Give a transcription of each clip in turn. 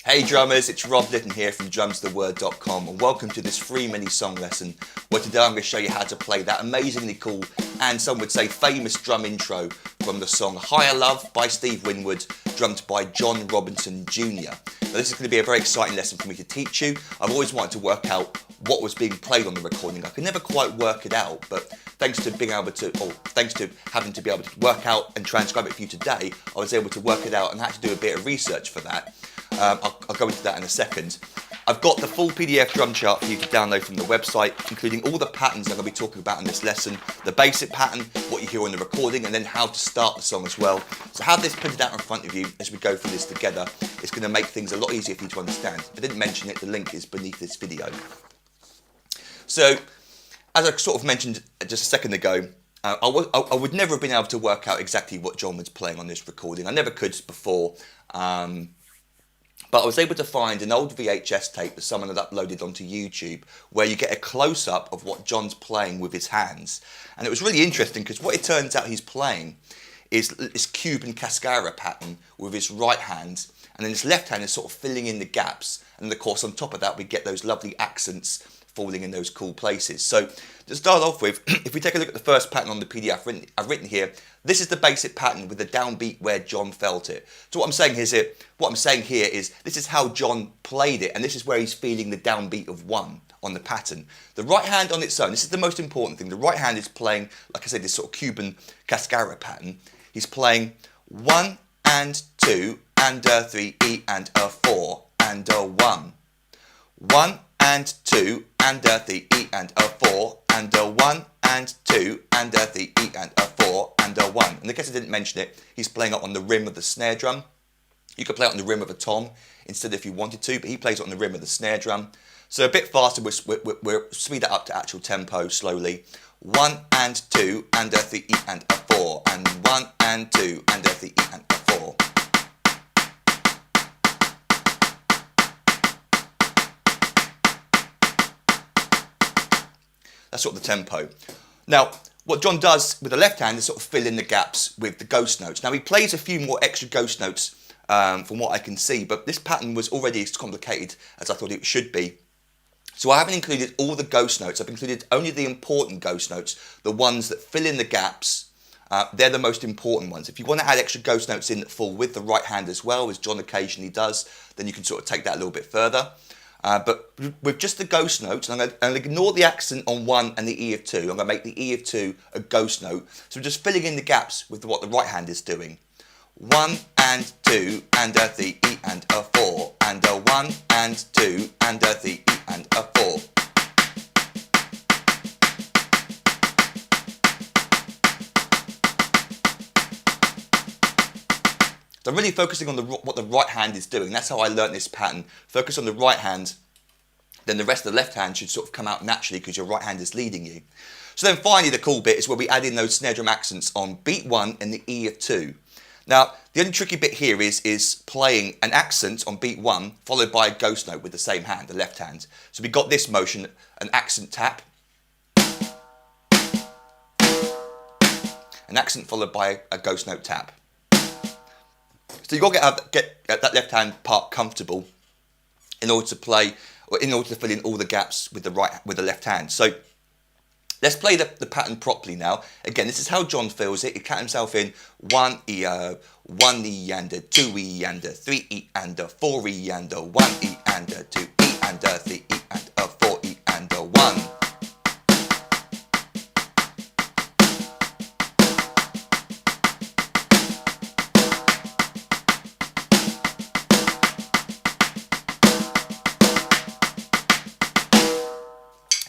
Hey drummers, it's Rob Litton here from drumstheword.com and welcome to this free mini song lesson where today I'm going to show you how to play that amazingly cool and some would say famous drum intro from the song Higher Love by Steve Winwood, drummed by John Robinson Jr. Now this is going to be a very exciting lesson for me to teach you. I've always wanted to work out what was being played on the recording. I could never quite work it out, but thanks to having to be able to work out and transcribe it for you today, I was able to work it out and had to do a bit of research for that. I'll go into that in a second. I've got the full PDF drum chart for you to download from the website, including all the patterns I'm going to be talking about in this lesson, the basic pattern, what you hear on the recording, and then how to start the song as well. So have this printed out in front of you as we go through this together. It's going to make things a lot easier for you to understand. If I didn't mention it, the link is beneath this video. So, as I sort of mentioned just a second ago, I would never have been able to work out exactly what John was playing on this recording. I never could before. But I was able to find an old VHS tape that someone had uploaded onto YouTube where you get a close-up of what John's playing with his hands. And it was really interesting because what it turns out he's playing is this Cuban cascara pattern with his right hand, and then his left hand is sort of filling in the gaps. And of course on top of that we get those lovely accents falling in those cool places. So to start off with, if we take a look at the first pattern on the PDF I've written here, this is the basic pattern with the downbeat where John felt it. So what I'm saying here is this is how John played it, and this is where he's feeling the downbeat of 1 on the pattern. The right hand on its own, this is the most important thing, the right hand is playing, like I said, this sort of Cuban cascara pattern. He's playing 1 and 2 and a 3, E and a 4 and a 1. 1 and 2 and a 3, E and a 4 and a 1 and 2 and a 3, E and a 4 and a 1. And in case I didn't mention it, he's playing it on the rim of the snare drum. You could play it on the rim of a tom instead if you wanted to, but he plays it on the rim of the snare drum. So a bit faster, we'll speed that up to actual tempo slowly. 1 and 2 and a 3, E and a 4 and 1 and 2 and a 3, E and a 4. That's sort of the tempo. Now, what John does with the left hand is sort of fill in the gaps with the ghost notes. Now, he plays a few more extra ghost notes from what I can see, but this pattern was already as complicated as I thought it should be. So I haven't included all the ghost notes. I've included only the important ghost notes, the ones that fill in the gaps. They're the most important ones. If you want to add extra ghost notes in that fall with the right hand as well, as John occasionally does, then you can sort of take that a little bit further. But with just the ghost notes, I'm going to ignore the accent on 1 and the E of 2. I'm going to make the E of 2 a ghost note. So we're just filling in the gaps with what the right hand is doing. 1 and 2 and a 3, E and a 4 and a 1 and 2 and a 3, E and a 4. So I'm really focusing on what the right hand is doing. That's how I learnt this pattern. Focus on the right hand, then the rest of the left hand should sort of come out naturally because your right hand is leading you. So then finally the cool bit is where we add in those snare drum accents on beat 1 and the E of 2. Now the only tricky bit here is playing an accent on beat 1 followed by a ghost note with the same hand, the left hand. So we got this motion, an accent tap, an accent followed by a ghost note tap. So you've got to get that left hand part comfortable in order to play, or in order to fill in all the gaps with the left hand. So let's play the pattern properly now. Again, this is how John feels it. He counts himself in 1 E, 1 E and a 2 E and a 3 E and a 4 E and a 1 E and a 2 E and a 3 E and a 4 E and a 1.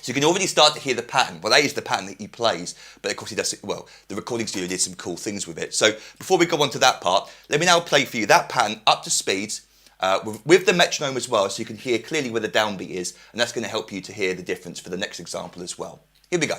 So you can already start to hear the pattern. Well, that is the pattern that he plays, but of course he does it well. The recording studio did some cool things with it. So before we go on to that part, let me now play for you that pattern up to speed with the metronome as well, so you can hear clearly where the downbeat is, and that's going to help you to hear the difference for the next example as well. Here we go.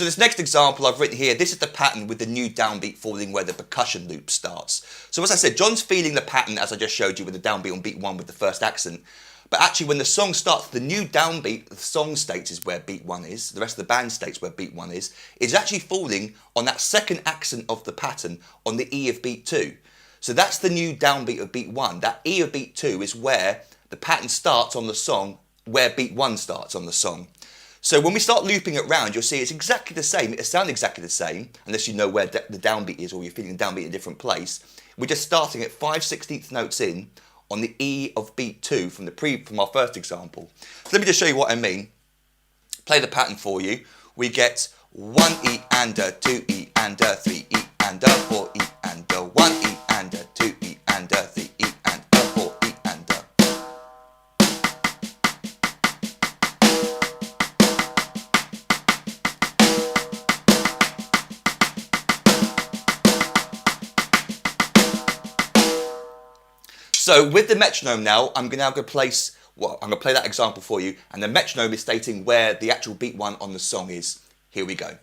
So this next example I've written here, this is the pattern with the new downbeat falling where the percussion loop starts. So as I said, John's feeling the pattern as I just showed you with the downbeat on beat 1 with the first accent. But actually when the song starts, the new downbeat, the song states is where beat 1 is, the rest of the band states where beat 1 is actually falling on that second accent of the pattern on the E of beat 2. So that's the new downbeat of beat 1. That E of beat 2 is where the pattern starts on the song, where beat 1 starts on the song. So when we start looping it round, you'll see it's exactly the same. It sounds exactly the same, unless you know where the downbeat is or you're feeling the downbeat in a different place. We're just starting at 5/16 notes in on the E of beat 2 from our first example. So let me just show you what I mean. Play the pattern for you. We get 1 E and a 2 E and a 3 E and a 4 E and a 1 E and a 2 E and a 3 E and a 4 E and a. So with the metronome now, I'm going to place, well, I'm going to play that example for you, and the metronome is stating where the actual beat 1 on the song is. Here we go.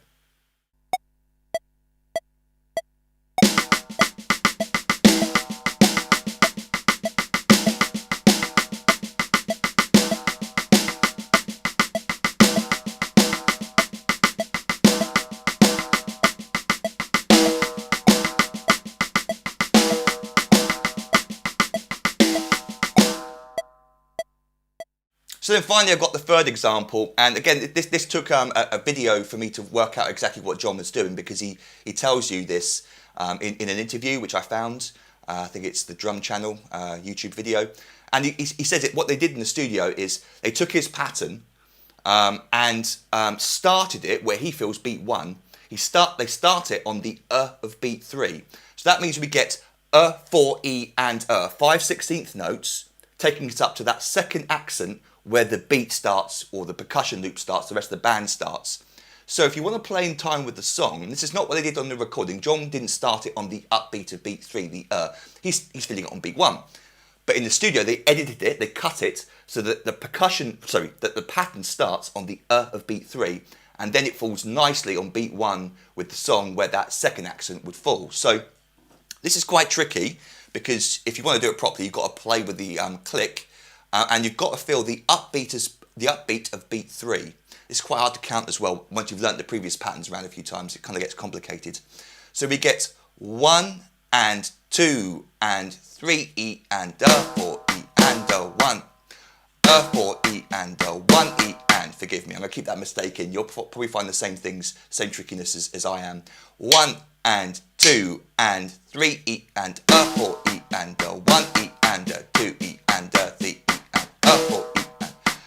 So then finally I've got the third example, and again this took a video for me to work out exactly what John was doing, because he tells you this in an interview which I found. I think it's the Drum Channel YouTube video, and he says it. What they did in the studio is they took his pattern and started it where he feels beat 1. They start it on the of beat 3. So that means we get 4 E and 5/16 notes, taking us up to that second accent where the beat starts or the percussion loop starts, the rest of the band starts. So if you want to play in time with the song, and this is not what they did on the recording, John didn't start it on the upbeat of beat 3, the he's feeling it on beat 1. But in the studio they edited it, they cut it so that the pattern starts on the of beat 3, and then it falls nicely on beat 1 with the song where that second accent would fall. So this is quite tricky, because if you want to do it properly, you've got to play with the click. And you've got to feel the upbeat of beat 3. It's quite hard to count as well. Once you've learnt the previous patterns around a few times, it kind of gets complicated. So we get 1 and 2 and 3 E and a 4 E and a 1, a 4 E and a 1 E and, forgive me, I'm going to keep that mistake in. You'll probably find the same things, same trickiness as I am. 1 and 2 and 3 E and a 4 E and a 1 E and a 2 E and a 3 E.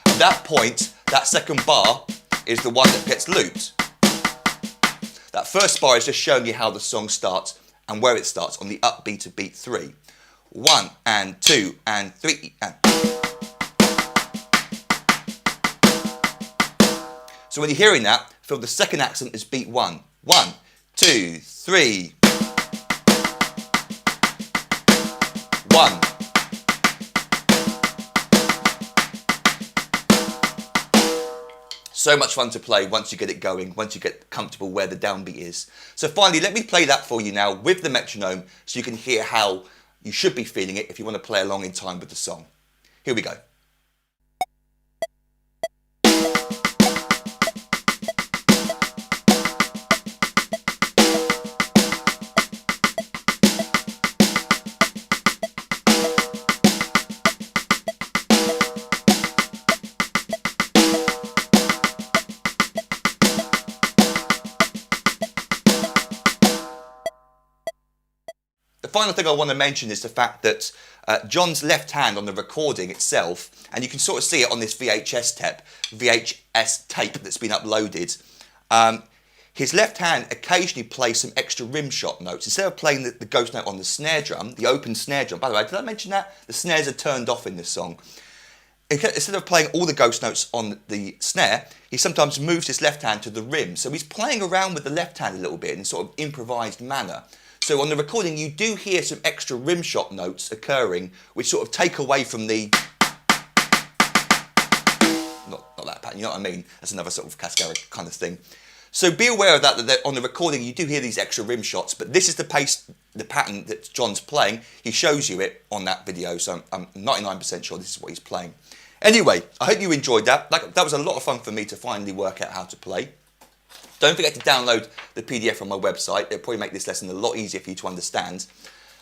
At that point, that second bar is the one that gets looped. That first bar is just showing you how the song starts and where it starts on the upbeat of beat 3. 1 and 2 and 3 and. So when you're hearing that, feel the second accent is beat 1. 1, 2, 3. 1. So much fun to play once you get it going, once you get comfortable where the downbeat is. So finally, let me play that for you now with the metronome so you can hear how you should be feeling it if you want to play along in time with the song. Here we go. The final thing I want to mention is the fact that John's left hand on the recording itself, and you can sort of see it on this VHS tape that's been uploaded, his left hand occasionally plays some extra rim shot notes. Instead of playing the ghost note on the snare drum, the open snare drum, by the way, did I mention that? The snares are turned off in this song. Instead of playing all the ghost notes on the snare, he sometimes moves his left hand to the rim. So he's playing around with the left hand a little bit in sort of improvised manner. So on the recording, you do hear some extra rim shot notes occurring, which sort of take away from the... Not that pattern, you know what I mean? That's another sort of cascade kind of thing. So be aware of that on the recording you do hear these extra rim shots, but this is the pattern that John's playing. He shows you it on that video, so I'm 99% sure this is what he's playing. Anyway, I hope you enjoyed that. That was a lot of fun for me to finally work out how to play. Don't forget to download the PDF from my website. It'll probably make this lesson a lot easier for you to understand.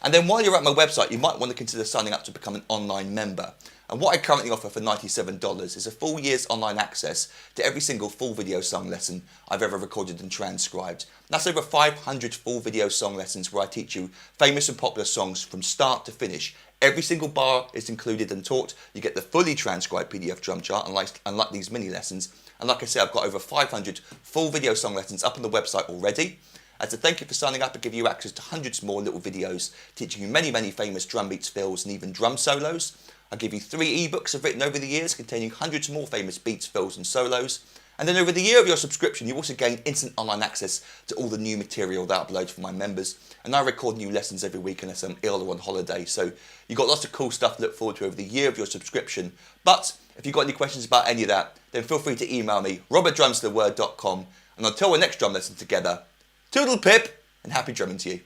And then while you're at my website, you might want to consider signing up to become an online member. And what I currently offer for $97 is a full year's online access to every single full video song lesson I've ever recorded and transcribed. That's over 500 full video song lessons where I teach you famous and popular songs from start to finish. Every single bar is included and taught. You get the fully transcribed PDF drum chart, unlike these mini lessons. And like I said, I've got over 500 full video song lessons up on the website already. As a thank you for signing up, I give you access to hundreds more little videos teaching you many, many famous drum beats, fills, and even drum solos. I give you 3 ebooks I've written over the years containing hundreds more famous beats, fills, and solos. And then over the year of your subscription, you also gain instant online access to all the new material that I upload for my members. And I record new lessons every week unless I'm ill or on holiday. So you've got lots of cool stuff to look forward to over the year of your subscription. But if you've got any questions about any of that, then feel free to email me, robertdrumstheword.com. And until our next drum lesson together, toodle pip and happy drumming to you.